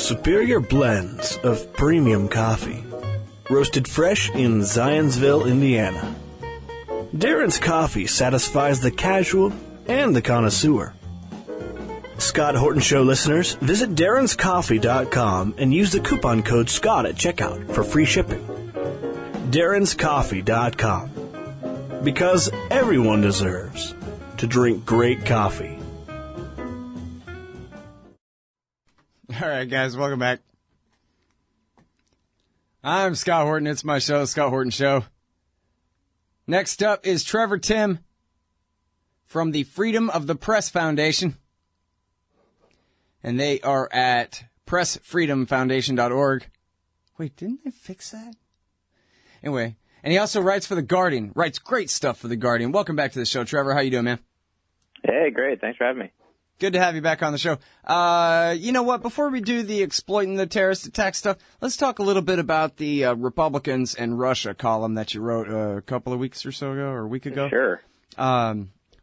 superior blends of premium coffee, roasted fresh in Zionsville, Indiana. Darren's Coffee satisfies the casual and the connoisseur. Scott Horton Show listeners, visit darrenscoffee.com and use the coupon code SCOTT at checkout for free shipping. darrenscoffee.com. Because everyone deserves to drink great coffee. All right, guys, welcome back. I'm Scott Horton. It's my show, Scott Horton Show. Next up is Trevor Timm from the Freedom of the Press Foundation. And they are at pressfreedomfoundation.org. Wait, didn't they fix that? Anyway, and he also writes for The Guardian. Writes great stuff for The Guardian. Welcome back to the show, Trevor. How you doing, man? Hey, great. Thanks for having me. Good to have you back on the show. You know what? Before we do the exploiting the terrorist attack stuff, let's talk a little bit about the Republicans and Russia column that you wrote a couple of weeks or so ago, or a week ago. Sure.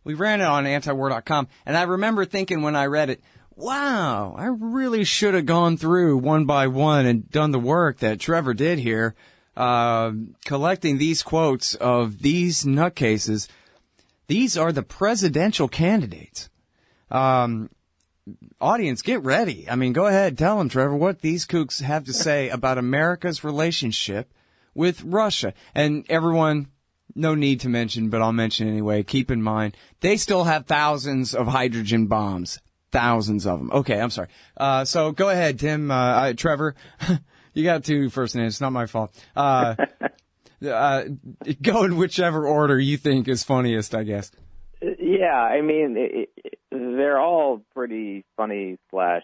We ran it on antiwar.com, and I remember thinking when I read it, wow, I really should have gone through one by one and done the work that Trevor did here, collecting these quotes of these nutcases. These are the presidential candidates. Audience, get ready. I mean, go ahead, tell them, Trevor, what these kooks have to say about America's relationship with Russia. And everyone, no need to mention, but I'll mention anyway, keep in mind, they still have thousands of hydrogen bombs. Thousands of them. Okay, I'm sorry. So go ahead, Tim, Trevor. You got two first names. It's not my fault. Go in whichever order you think is funniest, I guess. Yeah, I mean, they're all pretty funny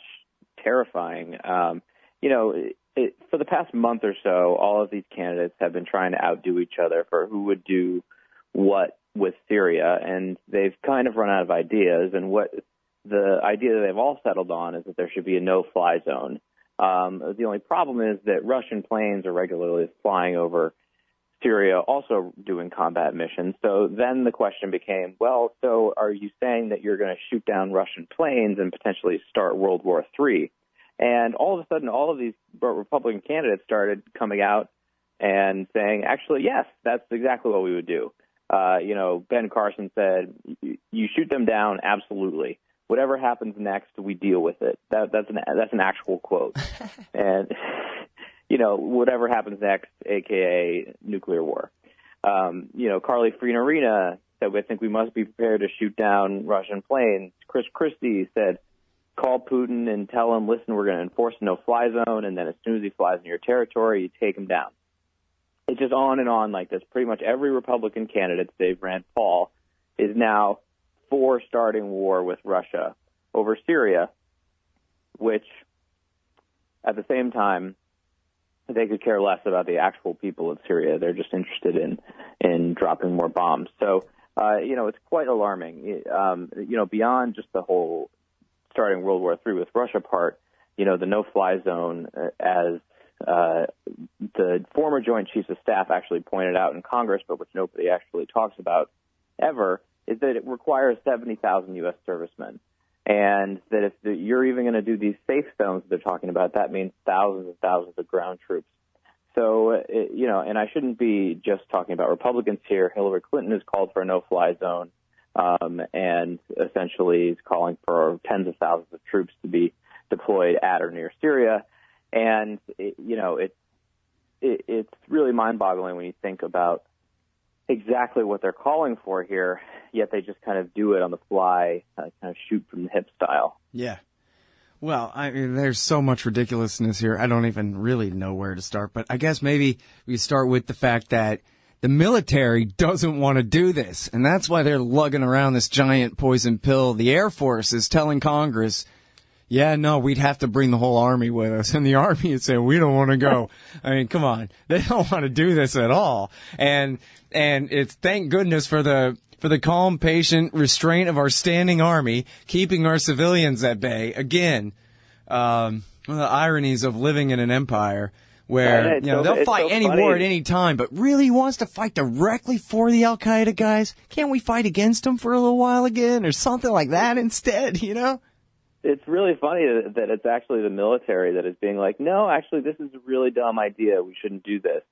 / terrifying. For the past month or so, all of these candidates have been trying to outdo each other for who would do what with Syria, and they've kind of run out of ideas. And what the idea that they've all settled on is that there should be a no-fly zone. The only problem is that Russian planes are regularly flying over Syria, also doing combat missions. So then the question became, well, so are you saying that you're going to shoot down Russian planes and potentially start World War III? And all of a sudden, all of these Republican candidates started coming out and saying, actually, yes, that's exactly what we would do. Ben Carson said, you shoot them down, absolutely. Whatever happens next, we deal with it. That's an actual quote. And, whatever happens next, a.k.a. nuclear war. Carly Fiorina said, I think we must be prepared to shoot down Russian planes. Chris Christie said, call Putin and tell him, listen, we're going to enforce a no-fly zone, and then as soon as he flies in your territory, you take him down. It's just on and on like this. Pretty much every Republican candidate, Dave Rand Paul, is now for starting war with Russia over Syria, which at the same time, they could care less about the actual people of Syria. They're just interested in dropping more bombs. So, it's quite alarming. Beyond just the whole starting World War III with Russia part, the no-fly zone, as the former Joint Chiefs of Staff actually pointed out in Congress, but which nobody actually talks about ever, is that it requires 70,000 U.S. servicemen. And that if you're even going to do these safe zones they're talking about, that means thousands and thousands of ground troops. So, and I shouldn't be just talking about Republicans here. Hillary Clinton has called for a no-fly zone and essentially is calling for tens of thousands of troops to be deployed at or near Syria. And, it's really mind-boggling when you think about exactly what they're calling for here, yet they just kind of do it on the fly, kind of shoot from the hip style. Yeah. Well, I mean, there's so much ridiculousness here. I don't even really know where to start, but I guess maybe we start with the fact that the military doesn't want to do this, and that's why they're lugging around this giant poison pill. The Air Force is telling Congress, yeah, no, we'd have to bring the whole Army with us. And the Army is saying, we don't want to go. I mean, come on. They don't want to do this at all. And it's thank goodness for the calm, patient restraint of our standing Army, keeping our civilians at bay. Again, one of the ironies of living in an empire where, they'll fight any war at any time, but really wants to fight directly for the Al-Qaeda guys? Can't we fight against them for a little while again or something like that instead, it's really funny that it's actually the military that is being like, no, actually, this is a really dumb idea. We shouldn't do this.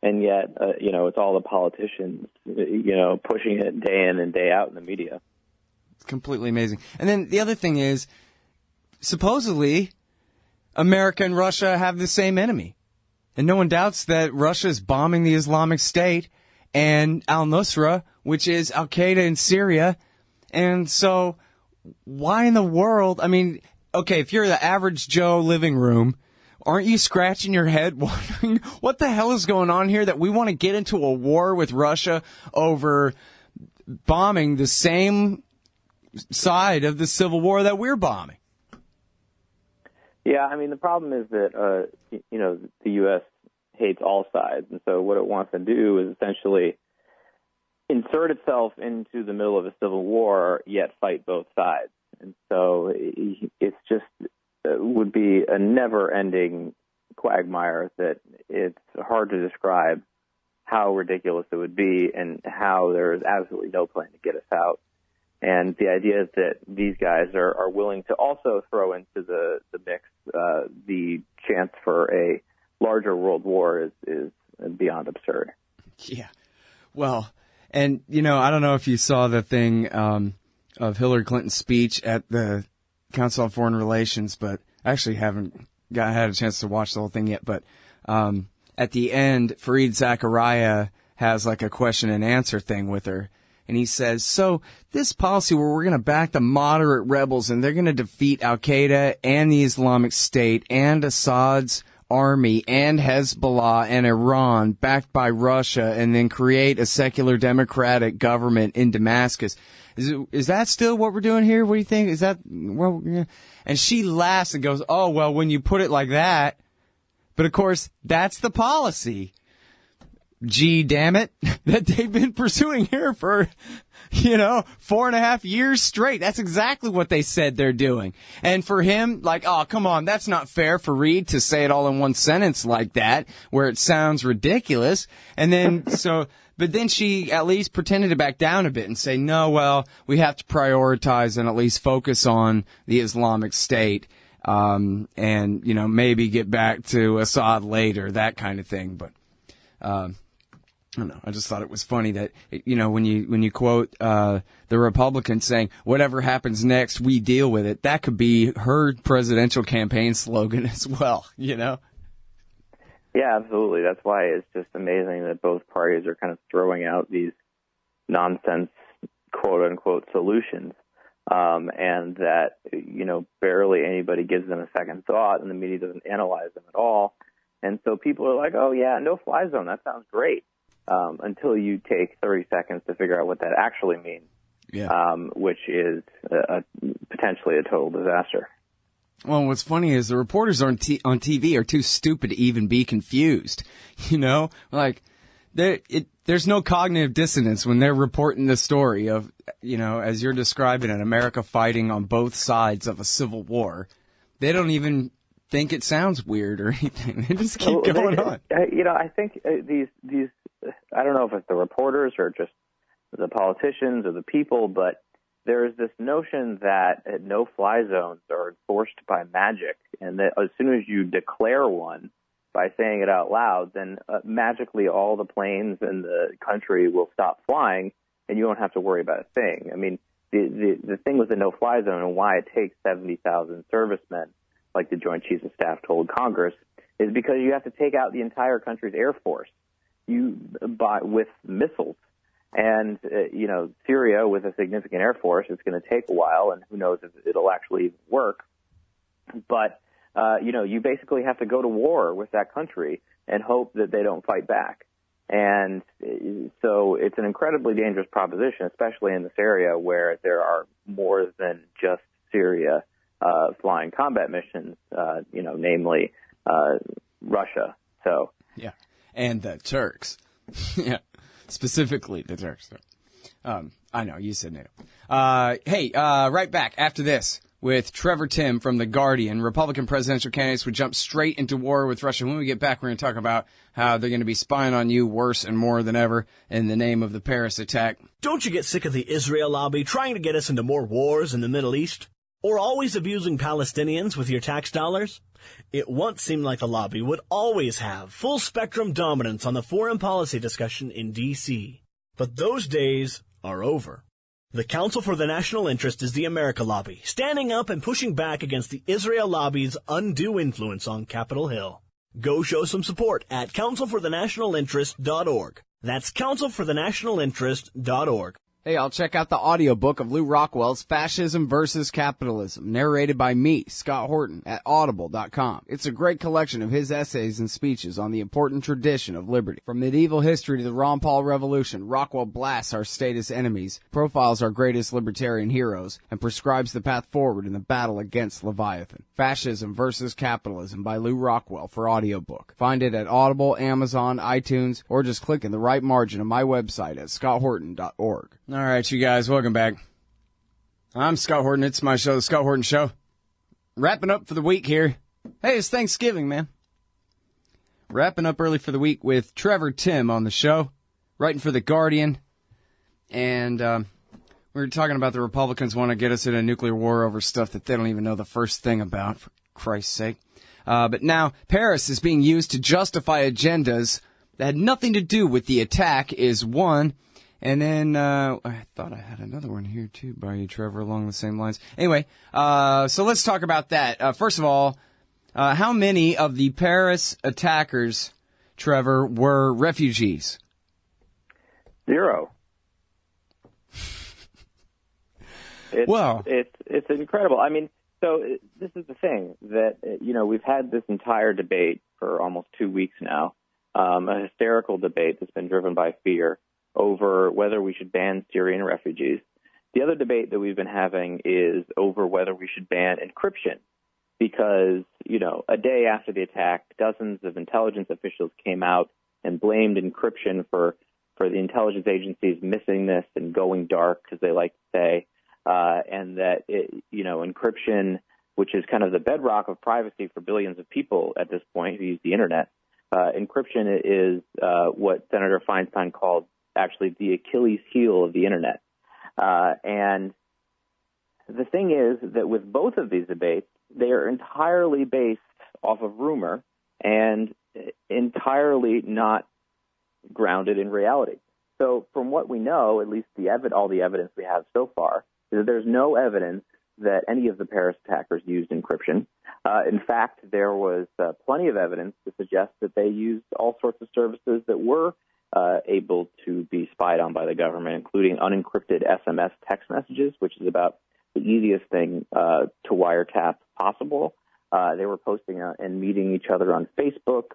And yet, it's all the politicians, pushing it day in and day out in the media. It's completely amazing. And then the other thing is, supposedly, America and Russia have the same enemy. And no one doubts that Russia is bombing the Islamic State and al-Nusra, which is al-Qaeda in Syria. And so why in the world? I mean, okay, if you're the average Joe living room, aren't you scratching your head wondering what the hell is going on here that we want to get into a war with Russia over bombing the same side of the civil war that we're bombing? Yeah, I mean, the problem is that, the U.S. hates all sides. And so what it wants to do is essentially insert itself into the middle of a civil war, yet fight both sides. And so it's just would be a never-ending quagmire that it's hard to describe how ridiculous it would be and how there is absolutely no plan to get us out. And the idea is that these guys are willing to also throw into the mix the chance for a larger world war is beyond absurd. Yeah. Well, and, I don't know if you saw the thing of Hillary Clinton's speech at the Council on Foreign Relations, but I actually haven't had a chance to watch the whole thing yet. But at the end, Fareed Zakaria has like a question and answer thing with her. And he says, so this policy where we're going to back the moderate rebels and they're going to defeat al-Qaeda and the Islamic State and Assad's army and Hezbollah and Iran backed by Russia and then create a secular democratic government in Damascus. Is that still what we're doing here? What do you think? Is that, well, yeah. And she laughs and goes, oh, well, when you put it like that, but of course, that's the policy. Gee, damn it, that they've been pursuing here for, 4.5 years straight. That's exactly what they said they're doing. And for him, like, oh, come on, that's not fair for Reed to say it all in one sentence like that, where it sounds ridiculous. And then, but then she at least pretended to back down a bit and say, no, well, we have to prioritize and at least focus on the Islamic State, and, maybe get back to Assad later, that kind of thing. But, I don't know. I just thought it was funny that, when you quote the Republican saying, whatever happens next, we deal with it, that could be her presidential campaign slogan as well, Yeah, absolutely. That's why it's just amazing that both parties are kind of throwing out these nonsense, quote-unquote, solutions, and that, barely anybody gives them a second thought, and the media doesn't analyze them at all. And so people are like, oh, yeah, no-fly zone, that sounds great. Until you take 30 seconds to figure out what that actually means, which is potentially a total disaster. Well, what's funny is the reporters on TV are too stupid to even be confused. Like there's no cognitive dissonance when they're reporting the story of, as you're describing it, America fighting on both sides of a civil war. They don't even think it sounds weird or anything. They just keep going on. I think these I don't know if it's the reporters or just the politicians or the people, but there is this notion that no-fly zones are enforced by magic, and that as soon as you declare one by saying it out loud, then magically all the planes in the country will stop flying, and you don't have to worry about a thing. I mean, the thing with the no-fly zone and why it takes 70,000 servicemen, like the Joint Chiefs of Staff told Congress, is because you have to take out the entire country's air force with missiles. And, Syria, with a significant air force, it's going to take a while, and who knows if it'll actually work. But, you basically have to go to war with that country and hope that they don't fight back. And so it's an incredibly dangerous proposition, especially in this area where there are more than just Syria flying combat missions, namely Russia. So yeah, and the Turks. Yeah, specifically the Turks. I know, you said NATO. Hey, right back after this with Trevor Timm from The Guardian. Republican presidential candidates would jump straight into war with Russia. When we get back, we're going to talk about how they're going to be spying on you worse and more than ever in the name of the Paris attack. Don't you get sick of the Israel lobby trying to get us into more wars in the Middle East? Or always abusing Palestinians with your tax dollars? It once seemed like the lobby would always have full-spectrum dominance on the foreign policy discussion in D.C. But those days are over. The Council for the National Interest is the America Lobby, standing up and pushing back against the Israel lobby's undue influence on Capitol Hill. Go show some support at councilforthenationalinterest.org. That's councilforthenationalinterest.org. Hey, I'll check out the audiobook of Lou Rockwell's Fascism versus Capitalism, narrated by me, Scott Horton, at audible.com. It's a great collection of his essays and speeches on the important tradition of liberty. From medieval history to the Ron Paul Revolution, Rockwell blasts our statist enemies, profiles our greatest libertarian heroes, and prescribes the path forward in the battle against Leviathan. Fascism versus Capitalism by Lou Rockwell for audiobook. Find it at Audible, Amazon, iTunes, or just click in the right margin of my website at scotthorton.org. All right, you guys, welcome back. I'm Scott Horton. It's my show, The Scott Horton Show. Wrapping up for the week here. Hey, it's Thanksgiving, man. Wrapping up early for the week with Trevor Timm on the show, writing for The Guardian. And we were talking about the Republicans want to get us in a nuclear war over stuff that they don't even know the first thing about, for Christ's sake. But now Paris is being used to justify agendas that had nothing to do with the attack is one. And then, I thought I had another one here, too, by you, Trevor, along the same lines. Anyway, so let's talk about that. First of all, how many of the Paris attackers, Trevor, were refugees? 0. It's incredible. I mean, so this is the thing that, we've had this entire debate for almost 2 weeks now, a hysterical debate that's been driven by fear over whether we should ban Syrian refugees. The other debate that we've been having is over whether we should ban encryption because, a day after the attack, dozens of intelligence officials came out and blamed encryption for the intelligence agencies missing this and going dark, as they like to say, and that, encryption, which is kind of the bedrock of privacy for billions of people at this point who use the Internet, encryption is what Senator Feinstein called actually the Achilles heel of the Internet. And the thing is that with both of these debates, they are entirely based off of rumor and entirely not grounded in reality. So from what we know, at least all the evidence we have so far, is that there's no evidence that any of the Paris attackers used encryption. In fact, there was plenty of evidence to suggest that they used all sorts of services that were able to be spied on by the government, including unencrypted SMS text messages, which is about the easiest thing to wiretap possible. They were posting and meeting each other on Facebook.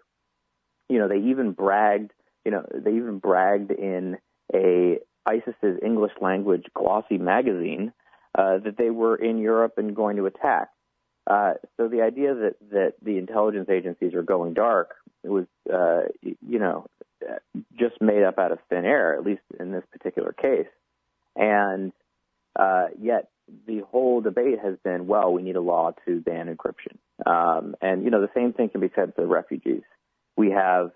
They even bragged. They even bragged in ISIS's English language glossy magazine that they were in Europe and going to attack. So the idea that the intelligence agencies are going dark was, just made up out of thin air, at least in this particular case. And yet the whole debate has been, well, we need a law to ban encryption. And the same thing can be said for refugees. We have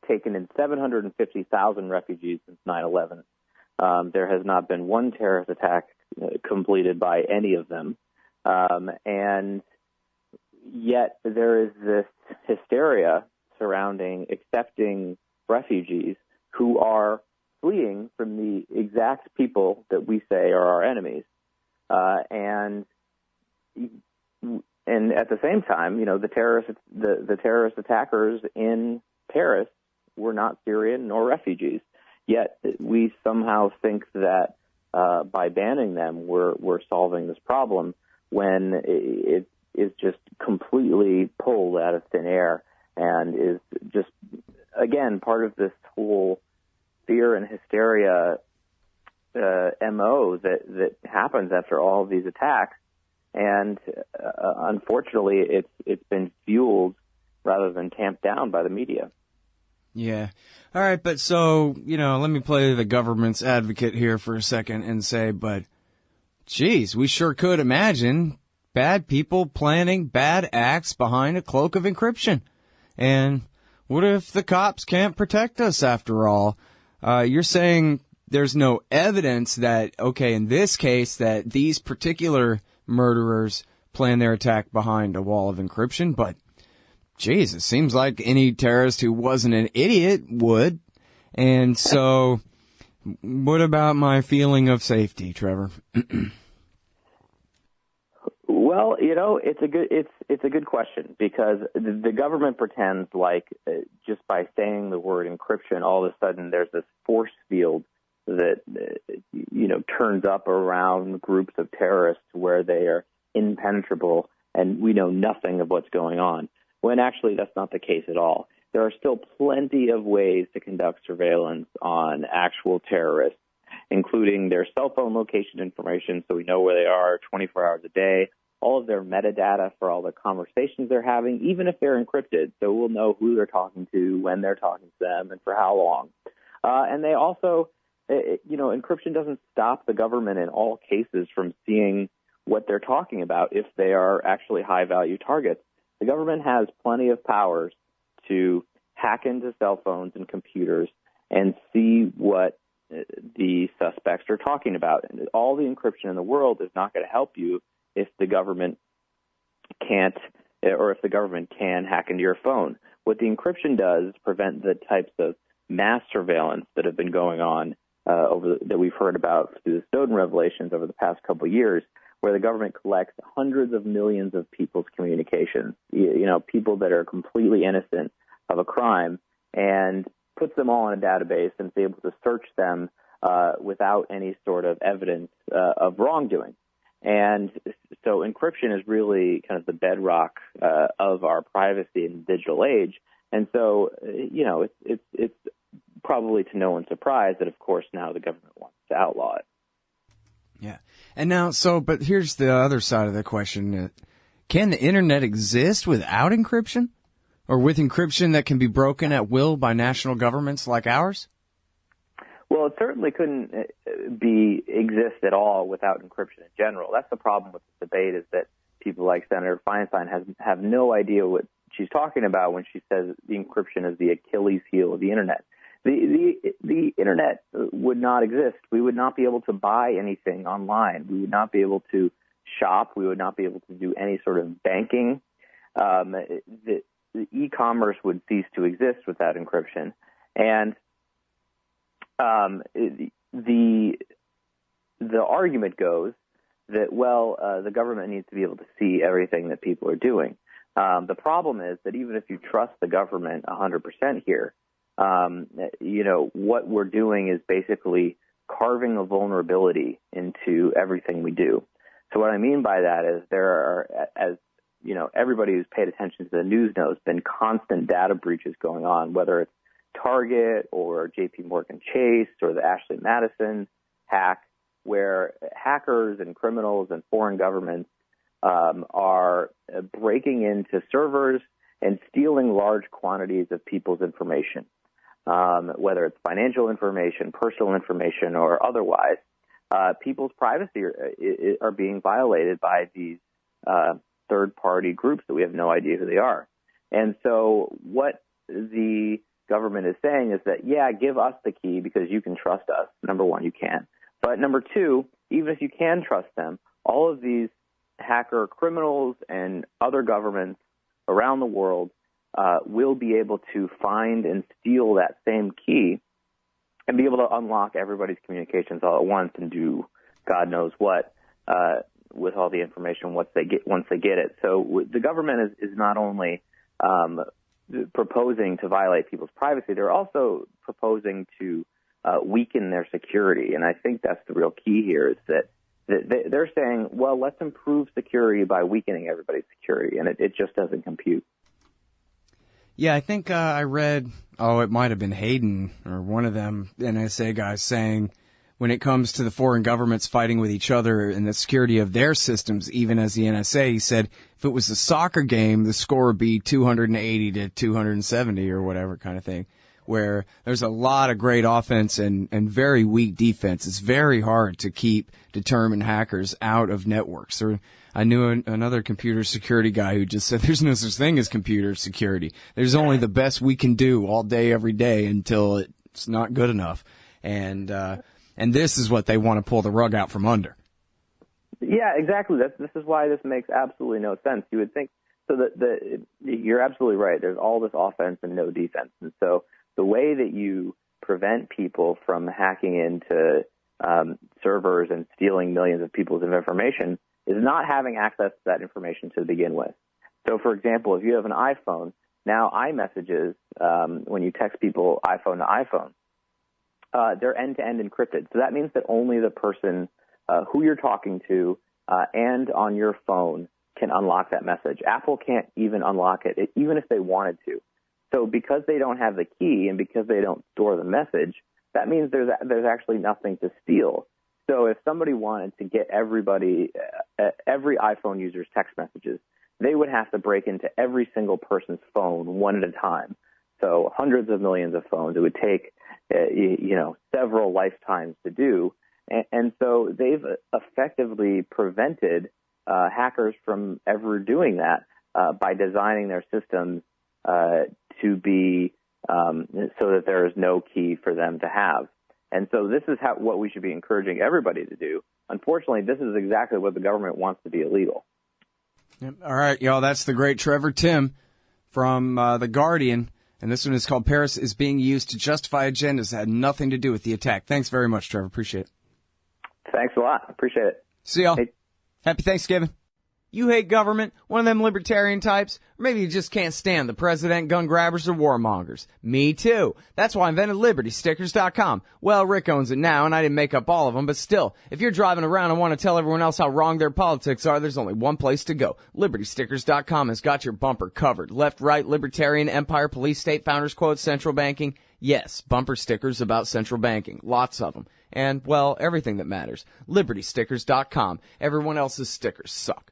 taken in 750,000 refugees since 9/11. There has not been one terrorist attack completed by any of them. And yet there is this hysteria surrounding accepting refugees who are fleeing from the exact people that we say are our enemies. And at the same time, the terrorist attackers in Paris were not Syrian nor refugees. Yet we somehow think that by banning them, we're solving this problem when it is just completely pulled out of thin air and is just, again, part of this whole fear and hysteria MO that happens after all of these attacks. And unfortunately, it's been fueled rather than tamped down by the media. Yeah. All right, but so, let me play the government's advocate here for a second and say, but, geez, we sure could imagine bad people planning bad acts behind a cloak of encryption. And what if the cops can't protect us after all? You're saying there's no evidence that, okay, in this case, that these particular murderers plan their attack behind a wall of encryption, but geez, it seems like any terrorist who wasn't an idiot would. And so, what about my feeling of safety, Trevor? Well, it's a good question, because the government pretends like just by saying the word encryption, all of a sudden there's this force field that turns up around groups of terrorists where they are impenetrable and we know nothing of what's going on. When actually that's not the case at all. There are still plenty of ways to conduct surveillance on actual terrorists, including their cell phone location information, so we know where they are 24 hours a day, all of their metadata for all the conversations they're having, even if they're encrypted, so we'll know who they're talking to, when they're talking to them, and for how long. And they also, encryption doesn't stop the government in all cases from seeing what they're talking about if they are actually high-value targets. The government has plenty of powers to hack into cell phones and computers and see what the suspects are talking about. And all the encryption in the world is not going to help you if the government can't, or if the government can hack into your phone. What the encryption does is prevent the types of mass surveillance that have been going on that we've heard about through the Snowden revelations over the past couple of years, where the government collects hundreds of millions of people's communications, people that are completely innocent of a crime, and puts them all in a database and is able to search them without any sort of evidence of wrongdoing. And so encryption is really kind of the bedrock of our privacy in the digital age. And so, it's probably to no one's surprise that, of course, now the government wants to outlaw it. Yeah. And now, but here's the other side of the question. Can the Internet exist without encryption? Or with encryption that can be broken at will by national governments like ours? Well, it certainly couldn't exist at all without encryption in general. That's the problem with the debate, is that people like Senator Feinstein have no idea what she's talking about when she says the encryption is the Achilles heel of the Internet. The Internet would not exist. We would not be able to buy anything online. We would not be able to shop. We would not be able to do any sort of banking. The e-commerce would cease to exist without encryption. And the argument goes that, the government needs to be able to see everything that people are doing. The problem is that even if you trust the government 100% here, what we're doing is basically carving a vulnerability into everything we do. So what I mean by that is there are, as everybody who's paid attention to the news knows, been constant data breaches going on, whether it's Target or J.P. Morgan Chase or the Ashley Madison hack, where hackers and criminals and foreign governments are breaking into servers and stealing large quantities of people's information, whether it's financial information, personal information, or otherwise. People's privacy are being violated by these third-party groups that we have no idea who they are. And so what the government is saying is that, give us the key because you can trust us. Number one, you can. But number two, even if you can trust them, all of these hacker criminals and other governments around the world will be able to find and steal that same key and be able to unlock everybody's communications all at once and do God knows what with all the information once they get it. So the government is not only proposing to violate people's privacy, they're also proposing to weaken their security. And I think that's the real key here, is that they're saying, let's improve security by weakening everybody's security, and it just doesn't compute. Yeah, I think I read, it might have been Hayden or one of them NSA guys saying, when it comes to the foreign governments fighting with each other and the security of their systems, even as the NSA, he said if it was a soccer game, the score would be 280 to 270 or whatever kind of thing, where there's a lot of great offense and very weak defense. It's very hard to keep determined hackers out of networks. I knew another computer security guy who just said there's no such thing as computer security. There's only the best we can do all day, every day until it's not good enough. And and this is what they want to pull the rug out from under. Yeah, exactly. This is why this makes absolutely no sense. You would think so that you're absolutely right. There's all this offense and no defense, and so the way that you prevent people from hacking into servers and stealing millions of people's information is not having access to that information to begin with. So, for example, if you have an iPhone, now iMessages, when you text people iPhone to iPhone, they're end-to-end encrypted. So that means that only the person who you're talking to and on your phone can unlock that message. Apple can't even unlock it, even if they wanted to. So because they don't have the key and because they don't store the message, that means there's actually nothing to steal. So if somebody wanted to get every iPhone user's text messages, they would have to break into every single person's phone one at a time. So hundreds of millions of phones. It would take, several lifetimes to do. And so they've effectively prevented hackers from ever doing that by designing their systems to be so that there is no key for them to have. And so this is what we should be encouraging everybody to do. Unfortunately, this is exactly what the government wants to be illegal. Yep. All right, y'all, that's the great Trevor Timm from The Guardian. And this one is called Paris is Being Used to Justify Agendas that had nothing to do with the attack. Thanks very much, Trevor. Appreciate it. Thanks a lot. Appreciate it. See y'all. Hey. Happy Thanksgiving. You hate government? One of them libertarian types? Or maybe you just can't stand the president, gun grabbers, or warmongers. Me too. That's why I invented LibertyStickers.com. Well, Rick owns it now, and I didn't make up all of them, but still, if you're driving around and want to tell everyone else how wrong their politics are, there's only one place to go. LibertyStickers.com has got your bumper covered. Left, right, libertarian, empire, police, state, founders quote, central banking. Yes, bumper stickers about central banking. Lots of them. And, well, everything that matters. LibertyStickers.com. Everyone else's stickers suck.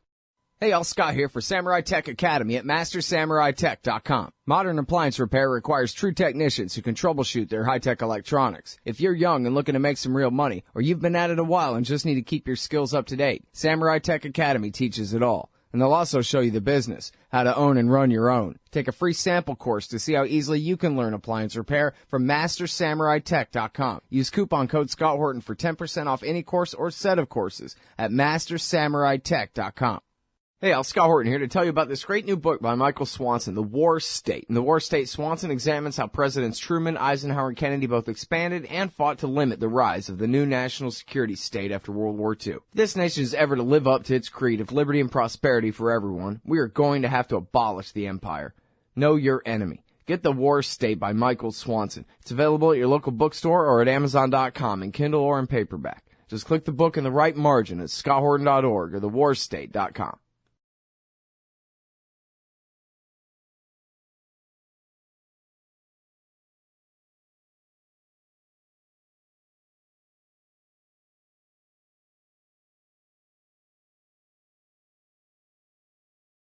Hey, y'all, Scott here for Samurai Tech Academy at MasterSamuraiTech.com. Modern appliance repair requires true technicians who can troubleshoot their high-tech electronics. If you're young and looking to make some real money, or you've been at it a while and just need to keep your skills up to date, Samurai Tech Academy teaches it all. And they'll also show you the business, how to own and run your own. Take a free sample course to see how easily you can learn appliance repair from MasterSamuraiTech.com. Use coupon code Scott Horton for 10% off any course or set of courses at MasterSamuraiTech.com. Hey, Scott Horton here to tell you about this great new book by Michael Swanson, The War State. In The War State, Swanson examines how Presidents Truman, Eisenhower, and Kennedy both expanded and fought to limit the rise of the new national security state after World War II. If this nation is ever to live up to its creed of liberty and prosperity for everyone, we are going to have to abolish the empire. Know your enemy. Get The War State by Michael Swanson. It's available at your local bookstore or at Amazon.com in Kindle or in paperback. Just click the book in the right margin at scotthorton.org or thewarstate.com.